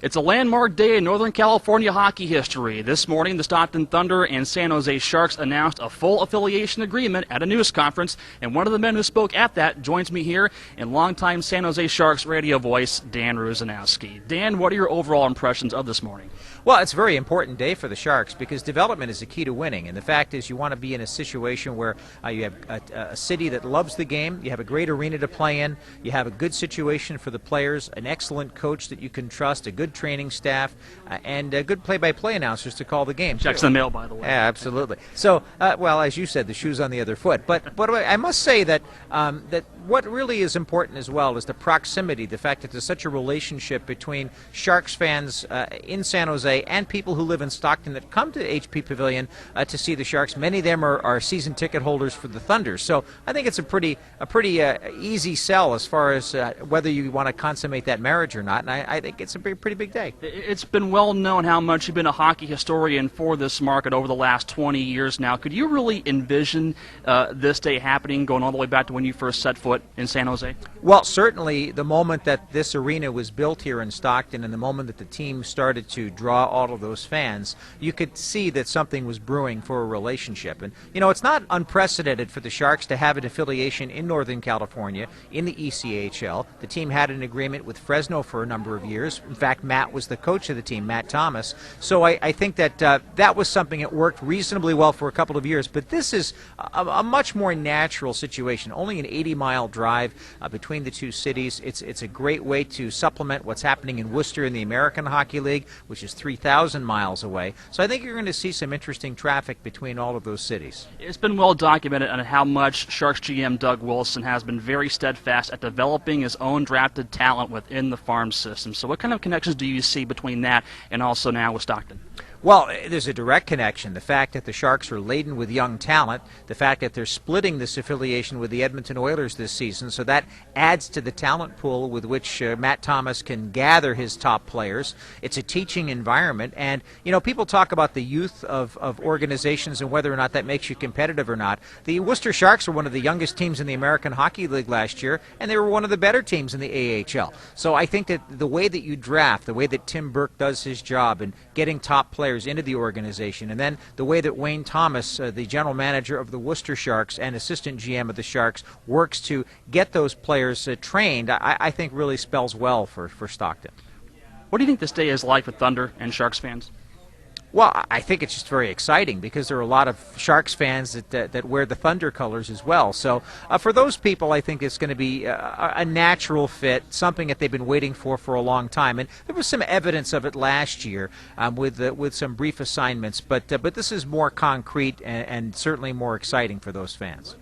It's a landmark day in Northern California hockey history. This morning, the Stockton Thunder and San Jose Sharks announced a full affiliation agreement at a news conference, and one of the men who spoke at that joins me here in longtime San Jose Sharks radio voice, Dan Rusanowsky. Dan, what are your overall impressions of this morning? Well, it's a very important day for the Sharks because development is the key to winning. And the fact is you want to be in a situation where you have a city that loves the game, you have a great arena to play in, you have a good situation for the players, an excellent coach that you can trust, a good training staff, and good play-by-play announcers to call the game. Checks in the mail, by the way. Yeah, absolutely. So, well, as you said, the shoe's on the other foot. But I must say that that what really is important as well is the proximity, the fact that there's such a relationship between Sharks fans in San Jose and people who live in Stockton that come to HP Pavilion to see the Sharks. Many of them are season ticket holders for the Thunder. So I think it's a pretty easy sell as far as whether you want to consummate that marriage or not. And I think it's a pretty big day. It's been well known how much you've been a hockey historian for this market over the last 20 years now. Could you really envision this day happening, going all the way back to when you first set foot in San Jose? Well, certainly the moment that this arena was built here in Stockton and the moment that the team started to draw all of those fans, you could see that something was brewing for a relationship. And, you know, it's not unprecedented for the Sharks to have an affiliation in Northern California in the ECHL. The team had an agreement with Fresno for a number of years. In fact, Matt was the coach of the team, Matt Thomas. So I think that that was something that worked reasonably well for a couple of years. But this is a much more natural situation. Only an 80-mile drive between the two cities. It's a great way to supplement what's happening in Worcester in the American Hockey League, which is 3,000 miles away. So I think you're going to see some interesting traffic between all of those cities. It's been well documented on how much Sharks GM Doug Wilson has been very steadfast at developing his own drafted talent within the farm system. So what kind of connections do you see between that and also now with Stockton? Well, there's a direct connection. The fact that the Sharks are laden with young talent, the fact that they're splitting this affiliation with the Edmonton Oilers this season, so that adds to the talent pool with which Matt Thomas can gather his top players. It's a teaching environment, and, you know, people talk about the youth of organizations and whether or not that makes you competitive or not. The Worcester Sharks were one of the youngest teams in the American Hockey League last year, and they were one of the better teams in the AHL. So I think that the way that you draft, the way that Tim Burke does his job in getting top players into the organization, and then the way that Wayne Thomas, the general manager of the Worcester Sharks and assistant GM of the Sharks, works to get those players trained, I think really spells well for Stockton. What do you think this day is like for Thunder and Sharks fans? Well, I think it's just very exciting because there are a lot of Sharks fans that wear the Thunder colors as well. So for those people, I think it's going to be a natural fit, something that they've been waiting for a long time. And there was some evidence of it last year with some brief assignments, but this is more concrete and certainly more exciting for those fans.